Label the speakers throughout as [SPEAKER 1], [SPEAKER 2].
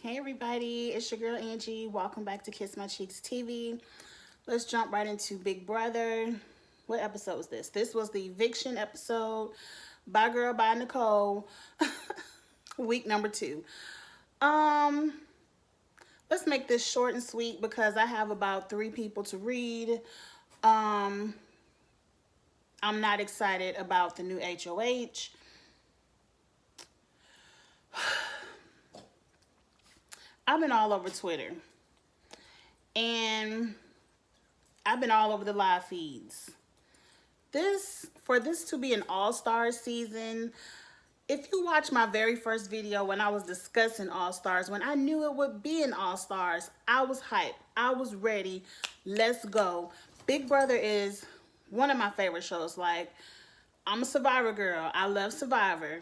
[SPEAKER 1] Hey everybody, it's your girl Angie. Welcome back to Kiss My Cheeks TV. Let's jump right into Big Brother. What episode was this? This was the eviction episode. Bye Girl, Bye Nicole. Week number 2. Um, let's make this short and sweet because I have about 3 people to read. Um, I'm not excited about the new HOH. I've been all over Twitter. And I've been all over the live feeds. For this to be an all-star season, if you watch my very first video when I was discussing all-stars, when I knew it would be an all-stars, I was hyped. I was ready. Let's go. Big Brother is one of my favorite shows. Like, I'm a Survivor girl. I love Survivor.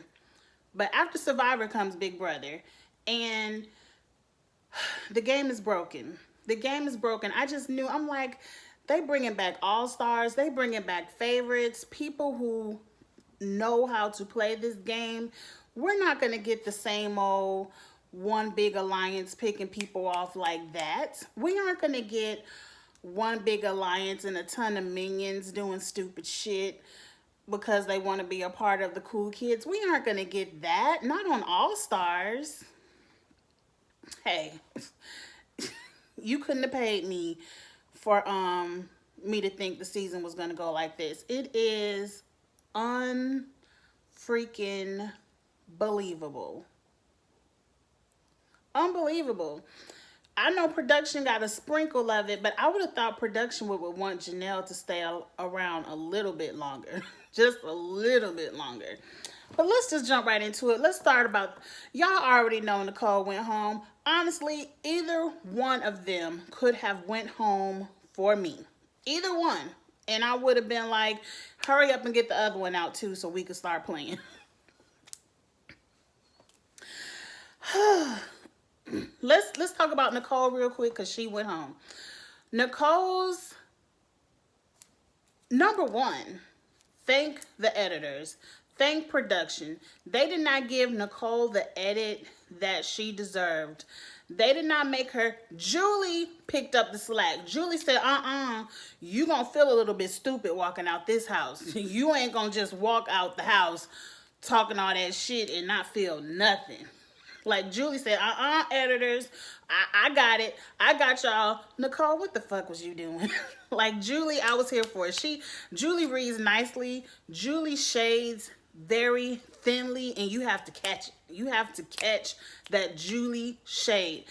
[SPEAKER 1] But after Survivor comes Big Brother. And the game is broken. The game is broken. I just knew. I'm like, they bringing back all-stars. They bringing back favorites. People who know how to play this game. We're not going to get the same old one big alliance picking people off like that. We aren't going to get one big alliance and a ton of minions doing stupid shit because they want to be a part of the cool kids. We aren't going to get that. Not on All-Stars. Hey, you couldn't have paid me for me to think the season was going to go like this. It is unfreaking believable. Unbelievable. I know production got a sprinkle of it, but I would have thought production would want Janelle to stay around a little bit longer. Just a little bit longer. But let's just jump right into it. Let's start about, y'all already know Nicole went home. Honestly, either one of them could have went home for me. Either one. And I would have been like, hurry up and get the other one out too so we could start playing. Let's talk about Nicole real quick because she went home. Nicole's number one, thank the editors. Thank production. They did not give Nicole the edit that she deserved. They did not make her. Julie picked up the slack. Julie said, you gonna feel a little bit stupid walking out this house. You ain't gonna just walk out the house talking all that shit and not feel nothing. Like Julie said, editors, I got it. I got y'all. Nicole, what the fuck was you doing? Like Julie, I was here for it. Julie reads nicely. Julie shades very thinly, and you have to catch it. You have to catch that Julie shade.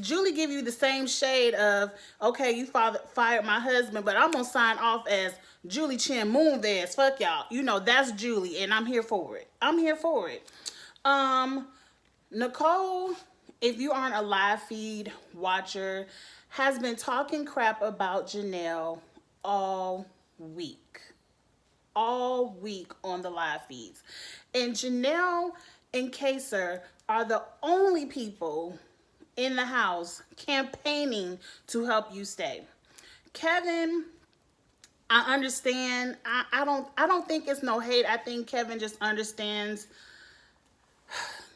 [SPEAKER 1] Julie give you the same shade of, okay, you fired my husband, but I'm gonna sign off as Julie Chen Moonves. Fuck y'all. You know, that's Julie, and I'm here for it. I'm here for it. Nicole, if you aren't a live feed watcher, has been talking crap about Janelle all week. All week on the live feeds. And Janelle and Kaser are the only people in the house campaigning to help you stay. Kevin, I understand. I don't think it's no hate. I think Kevin just understands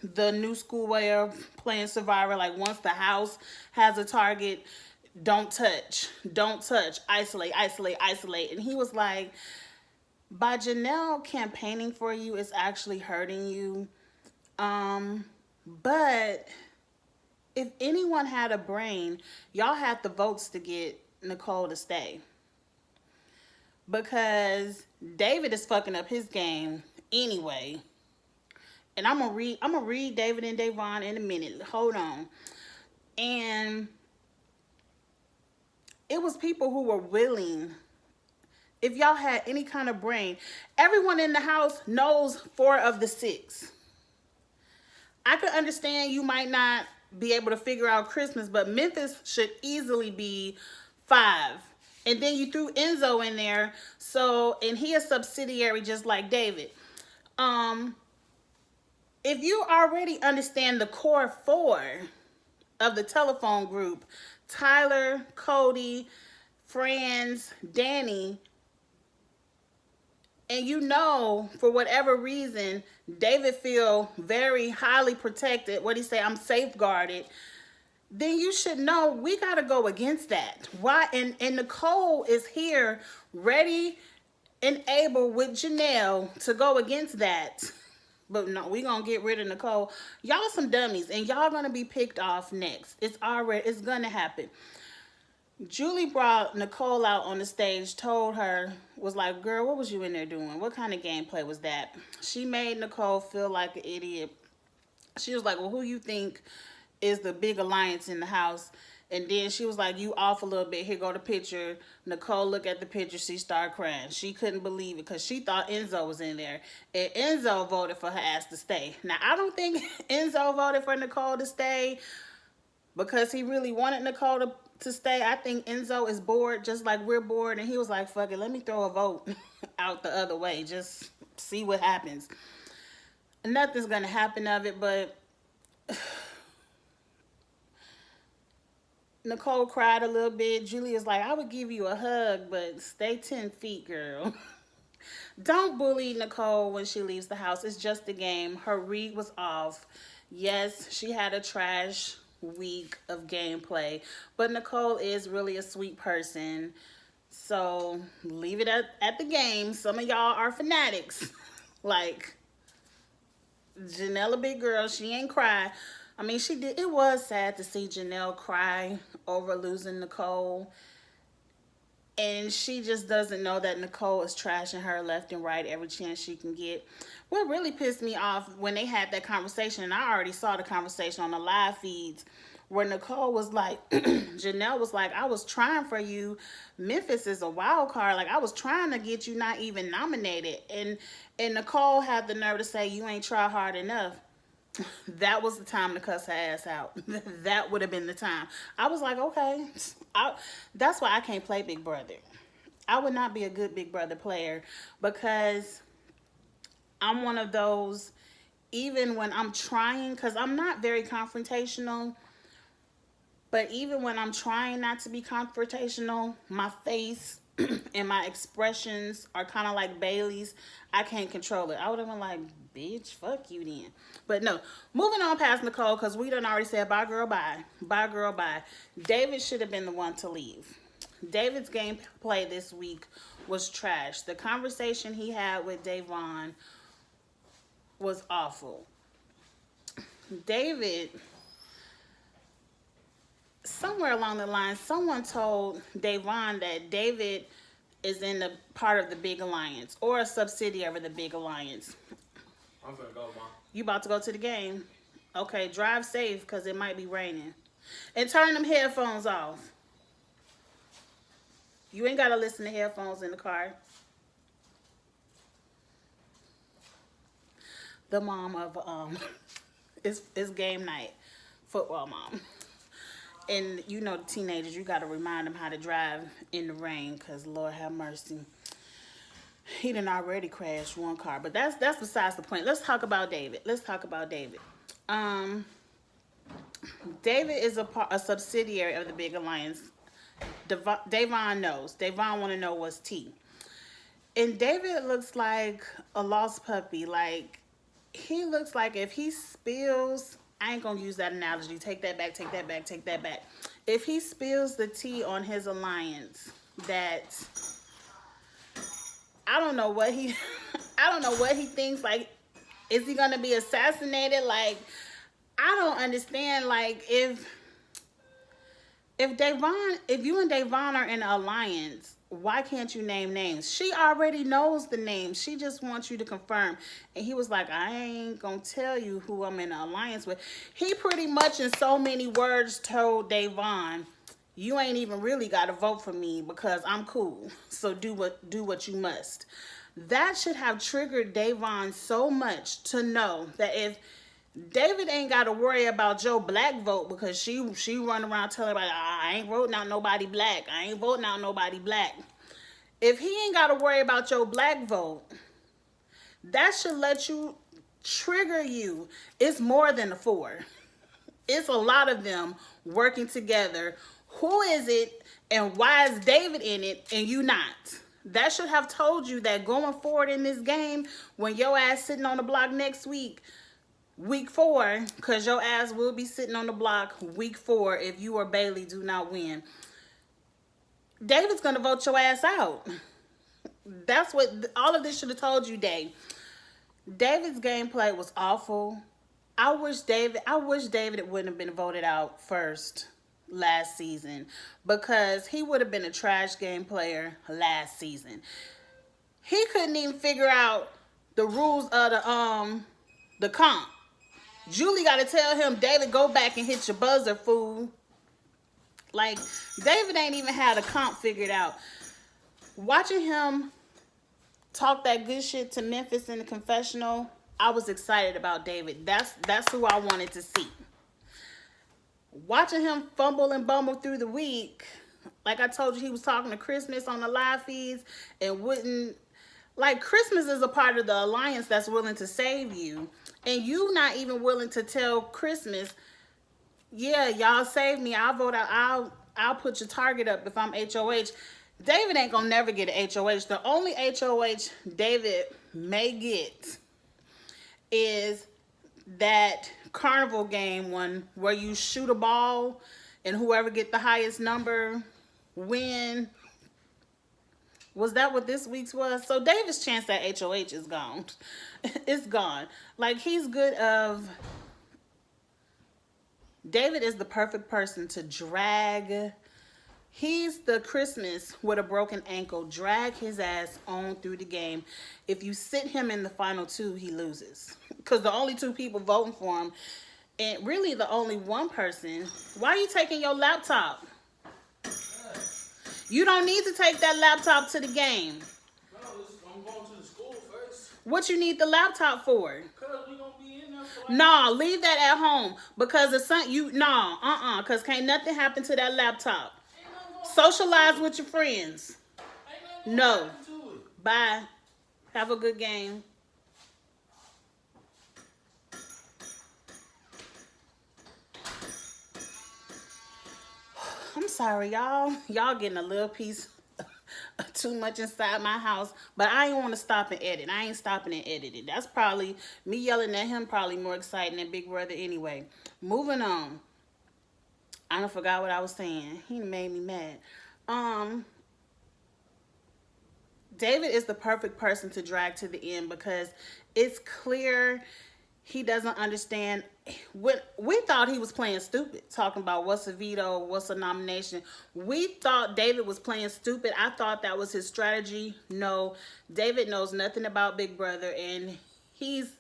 [SPEAKER 1] the new school way of playing Survivor. Like, once the house has a target, don't touch, isolate. And he was like, by Janelle campaigning for you is actually hurting you. But if anyone had a brain, y'all had the votes to get Nicole to stay. Because David is fucking up his game anyway. And I'm gonna read David and Davon in a minute. Hold on. And it was people who were willing. If y'all had any kind of brain, everyone in the house knows 4 of the 6. I could understand you might not be able to figure out Christmas, but Memphis should easily be 5. And then you threw Enzo in there, and he is subsidiary just like David. If you already understand the core 4 of the telephone group, Tyler, Cody, Franz, Danny, and you know, for whatever reason, David feel very highly protected. What he say? I'm safeguarded. Then you should know we got to go against that. Why? And Nicole is here, ready and able with Janelle to go against that. But no, we gonna get rid of Nicole. Y'all some dummies, and y'all gonna be picked off next. It's gonna happen. Julie brought Nicole out on the stage, told her, was like, girl, what was you in there doing? What kind of gameplay was that? She made Nicole feel like an idiot. She was like, well, who you think is the big alliance in the house? And then she was like, you off a little bit. Here go the picture. Nicole looked at the picture. She started crying. She couldn't believe it because she thought Enzo was in there. And Enzo voted for her ass to stay. Now, I don't think Enzo voted for Nicole to stay because he really wanted Nicole to stay. I think Enzo is bored just like we're bored. And he was like, fuck it, let me throw a vote out the other way. Just see what happens. Nothing's going to happen of it, but Nicole cried a little bit. Julia's like, I would give you a hug, but stay 10 feet, girl. Don't bully Nicole when she leaves the house. It's just a game. Her read was off. Yes, she had a trash week of gameplay, but Nicole is really a sweet person. So leave it at the game. Some of y'all are fanatics. Like, Janelle, a big girl, she ain't cry. I mean, she did. It was sad to see Janelle cry over losing Nicole. And she just doesn't know that Nicole is trashing her left and right every chance she can get. What really pissed me off when they had that conversation, and I already saw the conversation on the live feeds, where Nicole was like, Janelle was like, I was trying for you. Memphis is a wild card. Like, I was trying to get you not even nominated. And Nicole had the nerve to say, you ain't try hard enough. That was the time to cuss her ass out. That would have been the time. I was like, okay. That's why I can't play Big Brother. I would not be a good Big Brother player because I'm one of those, even when I'm trying, because I'm not very confrontational, but even when I'm trying not to be confrontational, my face and my expressions are kind of like Bailey's. I can't control it. I would have been like, bitch, fuck you then. But no, moving on past Nicole, because we done already said bye girl bye. Bye girl bye. David should have been the one to leave. David's gameplay this week was trash. The conversation he had with Davon was awful. David, somewhere along the line, someone told Davon that David is in the part of the Big Alliance or a subsidiary of the Big Alliance.
[SPEAKER 2] I'm finna go, Mom.
[SPEAKER 1] You about to go to the game? Okay, drive safe because it might be raining. And turn them headphones off. You ain't got to listen to headphones in the car. The mom of, it's game night. Football mom. And you know the teenagers, you got to remind them how to drive in the rain because Lord have mercy. He done already crashed one car, but that's besides the point. Let's talk about David. David is a subsidiary of the Big Alliance. Davon knows. Davon want to know what's tea. And David looks like a lost puppy. Like, he looks like if he spills, I ain't going to use that analogy. Take that back. If he spills the tea on his alliance, that I don't know what he thinks. Like, is he going to be assassinated? Like, I don't understand. Like, if you and Davon are in an alliance, why can't you name names? She already knows the names. She just wants you to confirm. And he was like, I ain't gonna tell you who I'm in an alliance with. He pretty much in so many words told Davon, you ain't even really got to vote for me because I'm cool. So do what you must. That should have triggered Davon so much to know that if David ain't got to worry about Joe Black vote because she run around telling everybody, I ain't voting out nobody black. If he ain't got to worry about your black vote, that should let you trigger you. It's more than a 4. It's a lot of them working together. Who is it and why is David in it and you not? That should have told you that going forward in this game, when your ass sitting on the block next week, week 4, because your ass will be sitting on the block week 4 if you or Bailey do not win. David's going to vote your ass out. That's what all of this should have told you, Dave. David's gameplay was awful. I wish David wouldn't have been voted out first last season, because he would have been a trash game player last season. He couldn't even figure out the rules of the comp. Julie got to tell him, David, go back and hit your buzzer, fool. Like, David ain't even had a comp figured out. Watching him talk that good shit to Memphis in the confessional, I was excited about David. That's who I wanted to see. Watching him fumble and bumble through the week, like I told you, he was talking to Christmas on the live feeds and wouldn't, like, Christmas is a part of the alliance that's willing to save you, and you not even willing to tell Christmas, yeah, y'all save me, I'll vote out, I'll put your target up if I'm HOH. David ain't gonna never get an HOH. The only HOH David may get is that carnival game one where you shoot a ball and whoever get the highest number win. Was that what this week's was? So David's chance at HOH is gone. It's gone. Like, he's good of... David is the perfect person to drag. He's the Christmas with a broken ankle. Drag his ass on through the game. If you sit him in the final 2, he loses. Because the only 2 people voting for him, and really the only one person. Why are you taking your laptop? You don't need to take that laptop to the game.
[SPEAKER 2] No, I'm going to the school first.
[SPEAKER 1] What you need the laptop for?
[SPEAKER 2] Because we going to be in there for like...
[SPEAKER 1] No, leave that at home. Because the son, because can't nothing happen to that laptop. Socialize with your friends. No. Bye. Have a good game. I'm sorry, y'all. Y'all getting a little piece too much inside my house. But I ain't want to stop and edit. I ain't stopping and editing. That's probably, me yelling at him probably more exciting than Big Brother anyway. Moving on. I done forgot what I was saying. He made me mad. David is the perfect person to drag to the end, because it's clear he doesn't understand. We thought he was playing stupid, talking about what's a veto, what's a nomination. We thought David was playing stupid. I thought that was his strategy. No, David knows nothing about Big Brother, and he's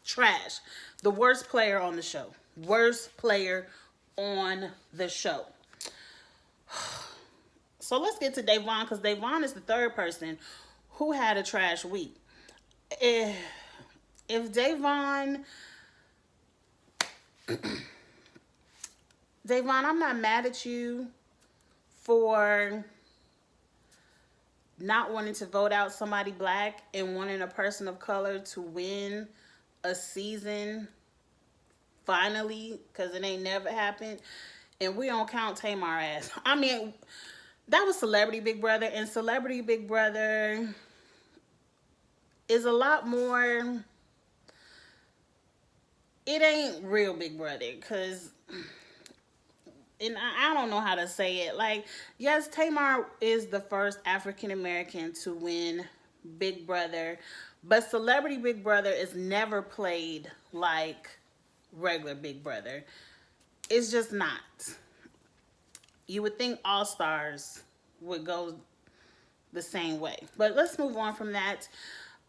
[SPEAKER 1] trash. The worst player on the show. Worst player on the show. So let's get to Da'Vonne, because Da'Vonne is the third person who had a trash week. If Da'Vonne, I'm not mad at you for not wanting to vote out somebody black and wanting a person of color to win a season finally, because it ain't never happened. And we don't count Tamar ass. I mean, that was Celebrity Big Brother, and Celebrity Big Brother is a lot more... It ain't real Big Brother, because... And I don't know how to say it. Like, yes, Tamar is the first African-American to win Big Brother, but Celebrity Big Brother is never played like regular Big Brother. It's just not. You would think All Stars would go the same way. But let's move on from that.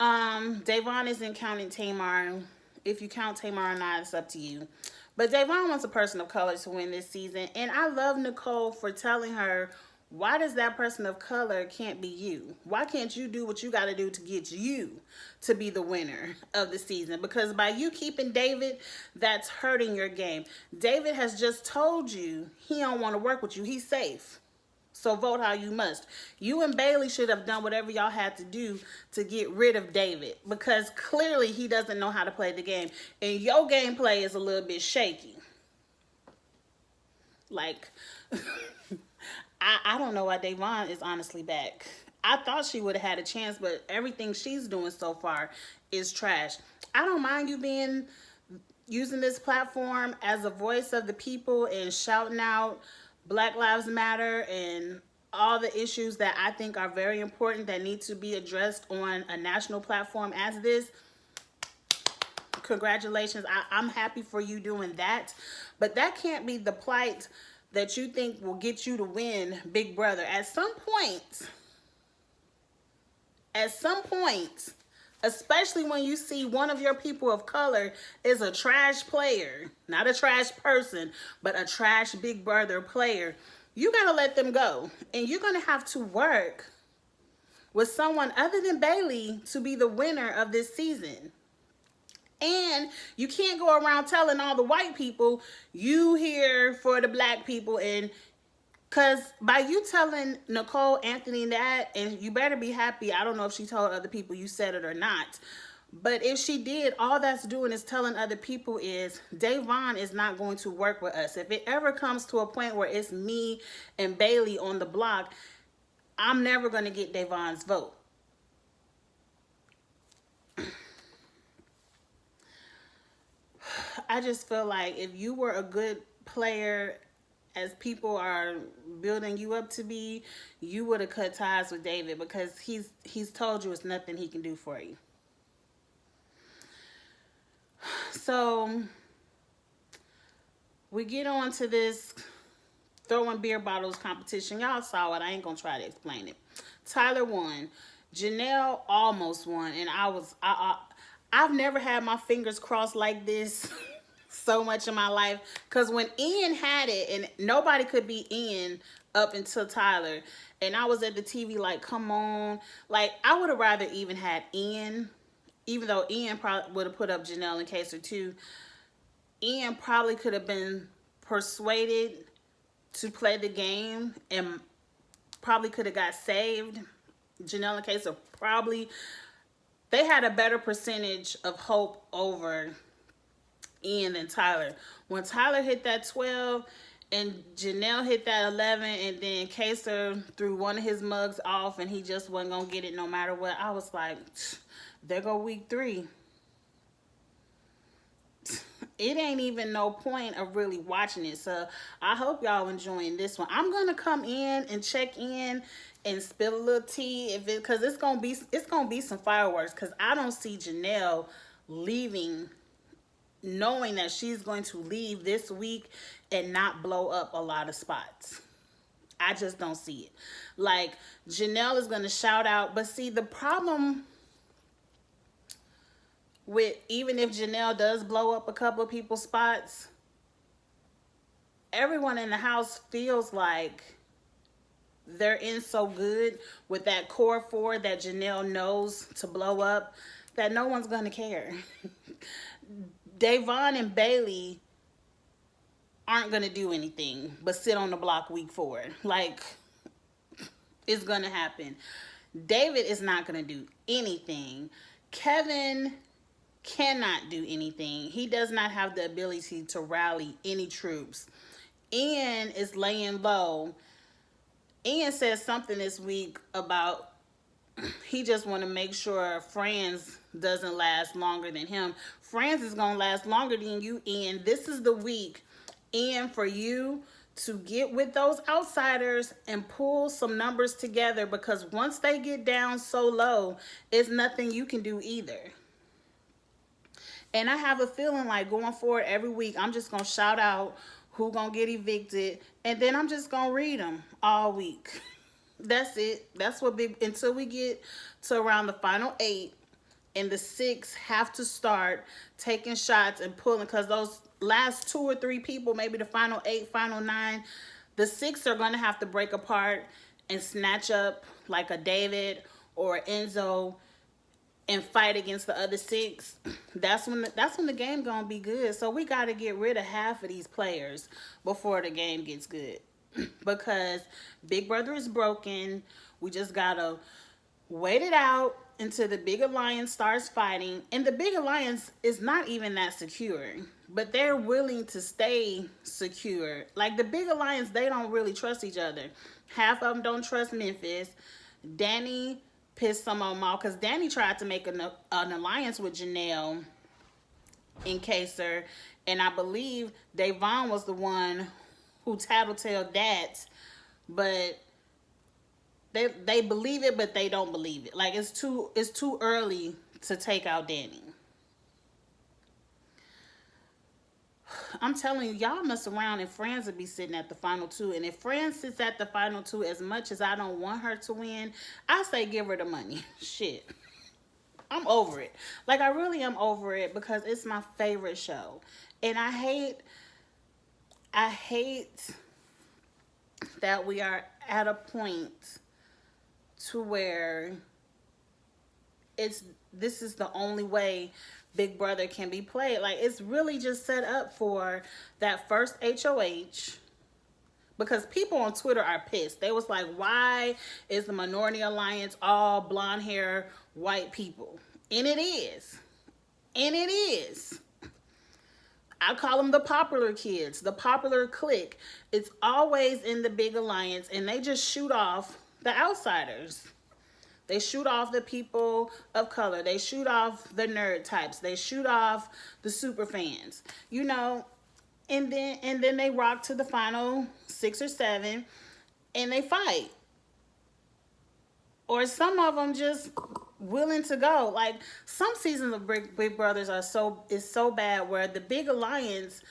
[SPEAKER 1] Da'Vonne isn't counting Tamar. If you count Tamar or not, it's up to you. But Da'Vonne wants a person of color to win this season. And I love Nicole for telling her, why does that person of color can't be you? Why can't you do what you got to do to get you to be the winner of the season? Because by you keeping David, that's hurting your game. David has just told you he don't want to work with you. He's safe. So vote how you must. You and Bailey should have done whatever y'all had to do to get rid of David, because clearly he doesn't know how to play the game. And your gameplay is a little bit shaky. Like... I don't know why Da'Vonne is honestly back. I thought she would have had a chance, but everything she's doing so far is trash. I don't mind you being using this platform as a voice of the people and shouting out Black Lives Matter and all the issues that I think are very important that need to be addressed on a national platform as this. Congratulations. I'm happy for you doing that. But that can't be the plight that you think will get you to win Big Brother. At some point, especially when you see one of your people of color is a trash player, not a trash person, but a trash Big Brother player, you gotta let them go. And you're gonna have to work with someone other than Bailey to be the winner of this season. And you can't go around telling all the white people you here for the black people. And because by you telling Nicole Anthony that, and you better be happy, I don't know if she told other people you said it or not, but if she did, all that's doing is telling other people is Da'Vonne is not going to work with us. If it ever comes to a point where it's me and Bailey on the block, I'm never going to get Da'Vonne's vote. I just feel like if you were a good player, as people are building you up to be, you would have cut ties with David, because he's told you it's nothing he can do for you. So we get on to this throwing beer bottles competition. Y'all saw it. I ain't gonna try to explain it. Tyler won. Janelle almost won, and I've never had my fingers crossed like this so much in my life, because when Ian had it, and nobody could beat Ian up until Tyler, and I was at the TV like, come on. Like, I would have rather even had Ian, even though Ian probably would have put up Janelle and Kaser too. Ian probably could have been persuaded to play the game and probably could have got saved. Janelle and Kaser probably, they had a better percentage of hope over Ian than Tyler. When Tyler hit that 12 and Janelle hit that 11, and then Kaser threw one of his mugs off and he just wasn't gonna get it no matter what, I was like, there go week 3. It ain't even no point of really watching it. So I hope y'all enjoying this one. I'm gonna come in and check in and spill a little tea if it, because it's gonna be some fireworks, because I don't see Janelle leaving knowing that she's going to leave this week and not blow up a lot of spots. I just don't see it. Like, Janelle is going to shout out, but see, the problem with, even if Janelle does blow up a couple of people's spots, everyone in the house feels like they're in so good with that core 4 that Janelle knows to blow up that no one's going to care. Da'Vonne and Bailey aren't going to do anything but sit on the block week 4. Like, it's going to happen. David is not going to do anything. Kevin cannot do anything. He does not have the ability to rally any troops. Ian is laying low. Ian said something this week about he just want to make sure Franz doesn't last longer than him. Franz is going to last longer than you, Ian. This is the week, Ian, for you to get with those outsiders and pull some numbers together, because once they get down so low, it's nothing you can do either. And I have a feeling like going forward every week, I'm just going to shout out who going to get evicted, and then I'm just going to read them all week. That's it. That's what big, until we get to around the final 8 and the 6 have to start taking shots and pulling, because those last 2 or 3 people, maybe the final 8, final 9, the 6 are going to have to break apart and snatch up like a David or Enzo and fight against the other 6. That's when the game gonna be good. So we got to get rid of half of these players before the game gets good. Because Big Brother is broken. We just gotta wait it out until the Big Alliance starts fighting. And the Big Alliance is not even that secure, but they're willing to stay secure. Like, the Big Alliance, they don't really trust each other. Half of them don't trust Memphis. Danny pissed some of them off because Danny tried to make an alliance with Janelle and Kaser, and I believe Davon was the one who tattletaled that, but they believe it, but they don't believe it. Like it's too early to take out Danny. I'm telling you, y'all mess around and Franz would be sitting at the final two. And if Franz sits at the final two, as much as I don't want her to win, I say give her the money. Shit. I'm over it. Like, I really am over it because it's my favorite show. And I hate that we are at a point to where this is the only way Big Brother can be played. Like, it's really just set up for that first HOH, because people on Twitter are pissed. They was like, why is the Minority Alliance all blonde hair white people? And it is. And it is. I call them the popular kids, the popular clique. It's always in the big alliance, and they just shoot off the outsiders. They shoot off the people of color. They shoot off the nerd types. They shoot off the super fans. You know, and then they rock to the final 6 or 7 and they fight. Or some of them just willing to go. Like, some seasons of Big Brothers are so bad where the big alliance,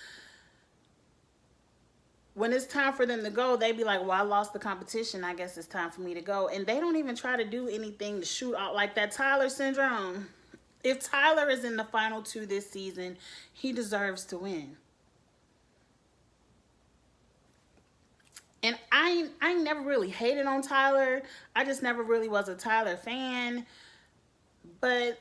[SPEAKER 1] when it's time for them to go, they be like, well, I lost the competition. I guess it's time for me to go. And they don't even try to do anything to shoot out. Like that Tyler syndrome. If Tyler is in the final 2 this season, he deserves to win. And I never really hated on Tyler. I just never really was a Tyler fan. But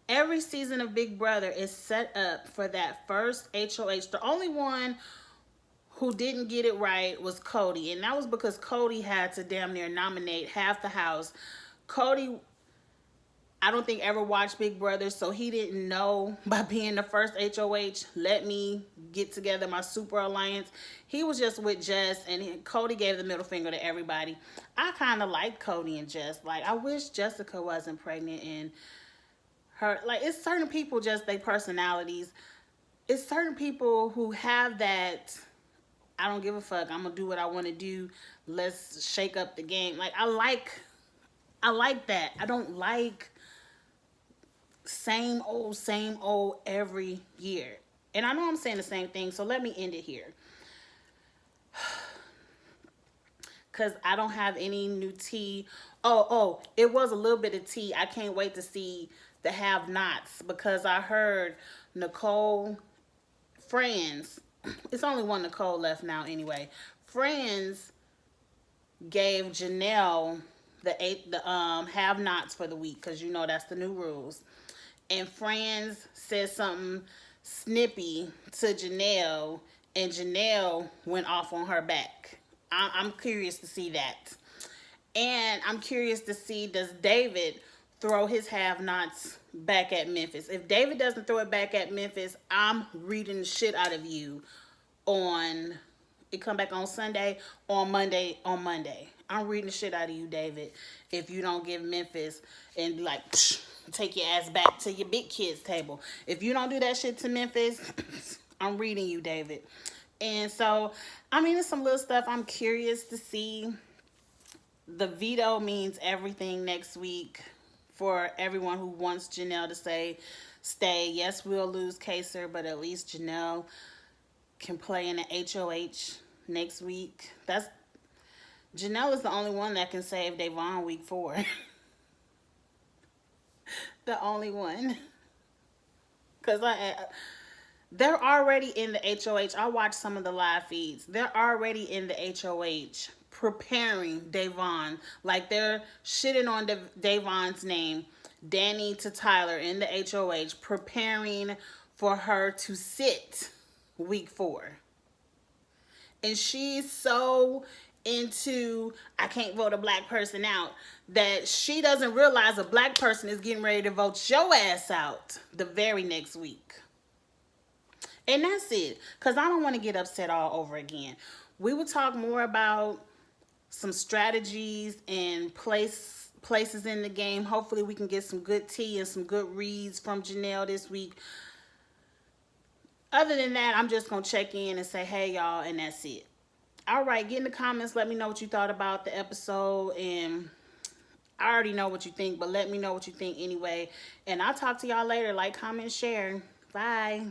[SPEAKER 1] every season of Big Brother is set up for that first HOH. The only one who didn't get it right was Cody. And that was because Cody had to damn near nominate half the house. Cody, I don't think ever watched Big Brother, so he didn't know by being the first HOH, let me get together my super alliance. He was just with Jess, and Cody gave the middle finger to everybody. I kind of like Cody and Jess. Like, I wish Jessica wasn't pregnant and her, like, it's certain people, just their personalities. It's certain people who have that, I don't give a fuck, I'm gonna do what I want to do, let's shake up the game. Like, I like that. I don't like same old every year. And I know I'm saying the same thing, so let me end it here. Because I don't have any new tea. Oh, it was a little bit of tea. I can't wait to see the have-nots, because I heard Nicole, Franz, it's only one Nicole left now anyway. Franz gave Janelle the have-nots for the week, because you know that's the new rules. And Franz said something snippy to Janelle, and Janelle went off on her back. I'm curious to see that. And I'm curious to see, does David throw his have-nots back at Memphis? If David doesn't throw it back at Memphis, I'm reading the shit out of you on, it come back on Sunday, on Monday. I'm reading the shit out of you, David, if you don't give Memphis and be like, psh, take your ass back to your big kids table. If you don't do that shit to Memphis, I'm reading you, David. And so, I mean, it's some little stuff I'm curious to see. The veto means everything next week for everyone who wants Janelle to stay. Yes, we'll lose Kaser, but at least Janelle can play in the HOH next week. Janelle is the only one that can save Davon week 4. The only one. Because they're already in the HOH. I watched some of the live feeds. They're already in the HOH preparing Davon. Like, they're shitting on Davon's name, Danny to Tyler in the HOH, preparing for her to sit week 4. And she's so into, I can't vote a black person out, that she doesn't realize a black person is getting ready to vote your ass out the very next week. And that's it. Because I don't want to get upset all over again. We will talk more about some strategies and places in the game. Hopefully we can get some good tea and some good reads from Janelle this week. Other than that, I'm just going to check in and say, hey, y'all, and that's it. All right, get in the comments. Let me know what you thought about the episode. And I already know what you think, but let me know what you think anyway. And I'll talk to y'all later. Like, comment, share. Bye.